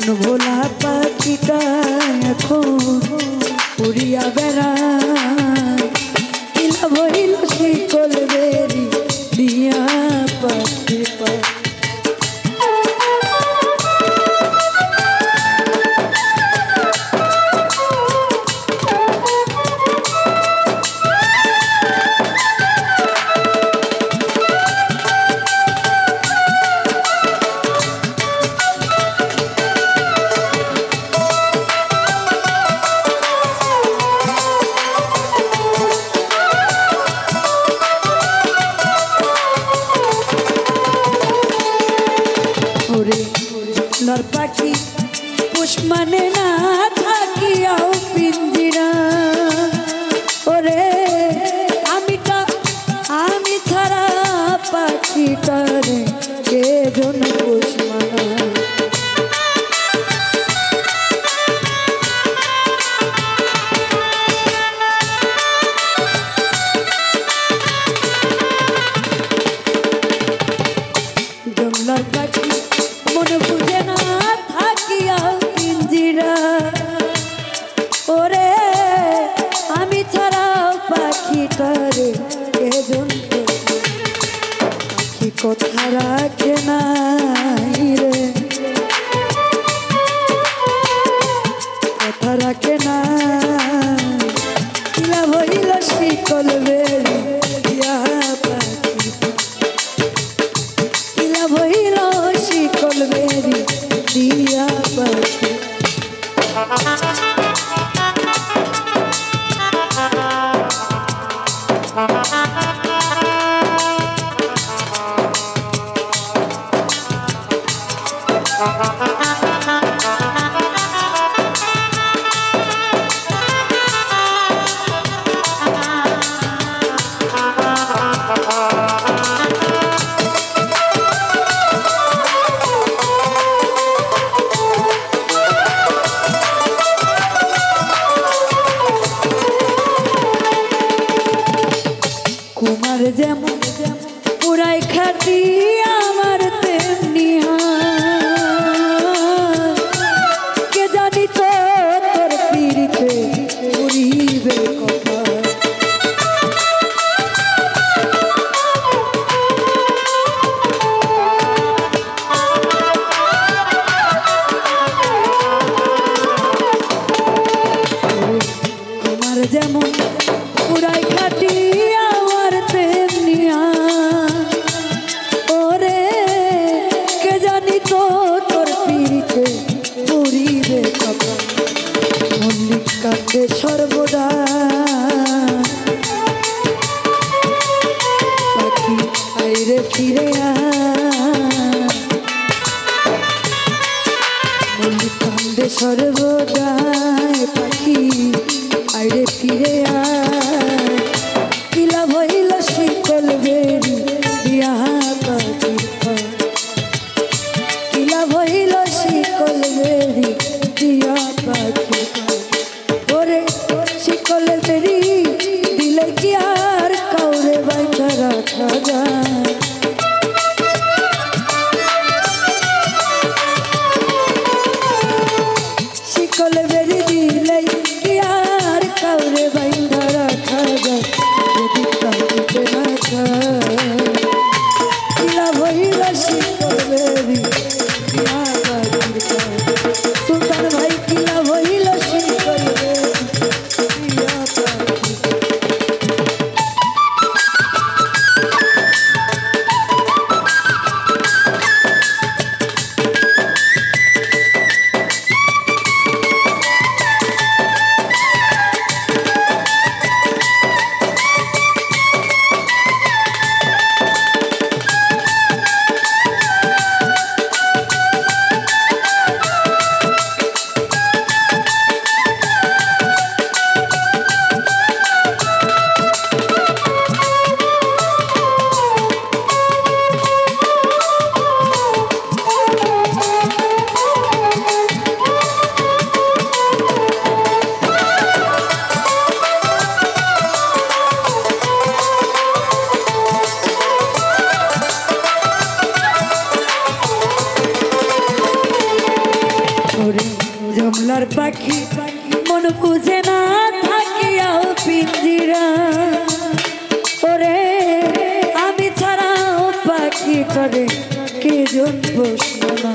মন ভোলা পাখিটা এখন উড়িয়া বেড়ায় কি লাভ হইল শিকল বেরি দিয়া পাখি পা নর পাখি পুষ মানে না থাকিয়াও পিঞ্জিরা ওরে আমি ছাড়া পাখিটারে কে জন পুষ মানা জমলার পাখি মনে বুঝে না থাকিয়া পিঞ্জিরা ওরে আমি ছাড়া পাখিটারে কেজন পাখি কথা রাখে নাই রে কথা রাখে না লাভ হইল শিকল বেরি দিয়া পাখি লাভ হইল শিকল বেরি দিয়া পাখি কুমার যেমন পুরাই খাটি আমার তেমনি কে জানি তো তোর পীড়িতে উড়িবে কথা কুমার যেমন পুরাই খাটি ওরে কে জানি তো তোর পীড়িতে পুরিবে কথা মল্লিক কান্দে সর্বদা পাখি আইরে ফিরে মল্লিক কান্দে সর্বদা পাখি আইরে ফিরে কি লাভ হইল শিকল বেরি দিয়া পাখি কি লাভ হইল শিকল বেরি দিয়া পাখি ওরে শিকল বেরি দিলে কি আর কাউরে বাইচা রাখা যায় শিকল বেরি দিলে কি আর কাউরে বাইচা রাখা যায় যদি কাউকে না লাভ হইল শিকল বেরি দিয়া পাখি সুলতান ভাই কি লাভ হইল শিকল বেরি দিয়া পাখি পাখি মন বুঝে না থাকিয়াও পিঞ্জিরা ওরে আমি ছাড়াও পাখি করে কে জন প্রশ্ন না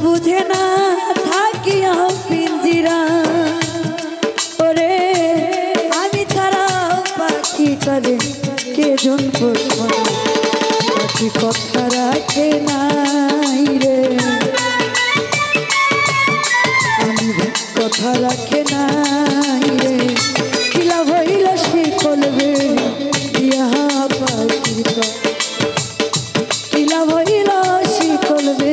বুঝে না থাকিয়া পিঞ্জিরা ওরে আমি ছাড়া পাখি করে কে জন পাখি কথা রাখে নাই রে আমি কথা রাখে নাই রে কিলা হইল সে কলবে ইহা পাখির কিলা হইল সে কলবে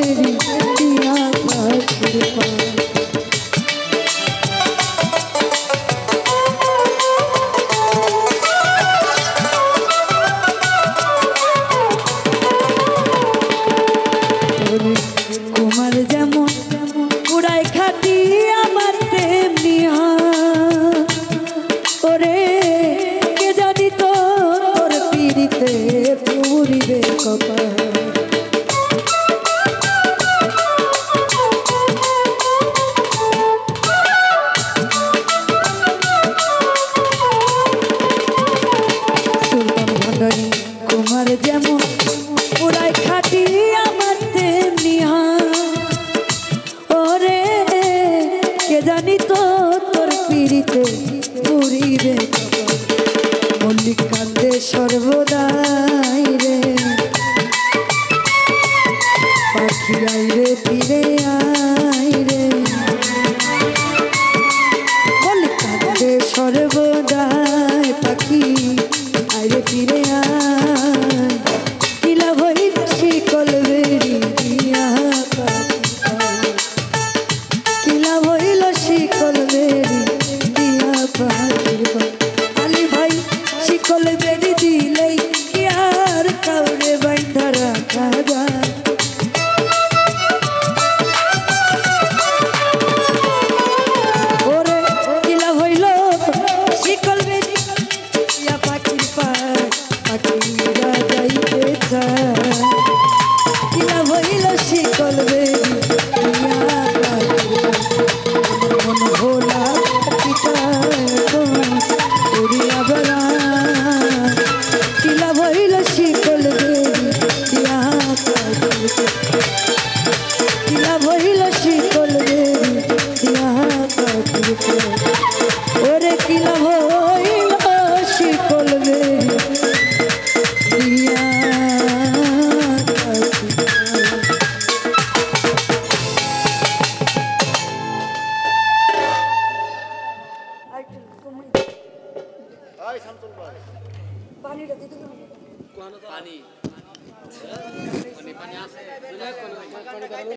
কুমার যেমন পুরাই খাটি আমার তেমনি ওরে কে জানি তোর পিড়িতে পুরিবে কপাল কুমার যেমন পুরাই খাটি আমার তেমনি ওরে কে জানি তো তোর পিড়িতে পুরিবে মল্লিক কান্দে সর্বদাই রে পাখি আইরে ফিরে আই রে মল্লিক কান্দে সর্বদাই পাখি আইরে ফিরে আয় কিলা ভইল শিকল বেরি দিয়া কিলা ভইল শিকল বেরি দিয়া পাখির আলি ভাই শিকল বেরি দিলেই কি আর কাউরে বাইন্ধা রাখা যায় ওরে কিলা ভইল শিকল বেরি দিয়া পাখির পাখিরা যাইতে চায় কিলা হইল শিকল বেরি মন ভোলা উড়িয়া বেড়া কিলা হইল শিকল বেরি দিয়া কিলা হইল শিকল বেরি দিয়া ওরে কিলা হইল শিকল বেরি পানি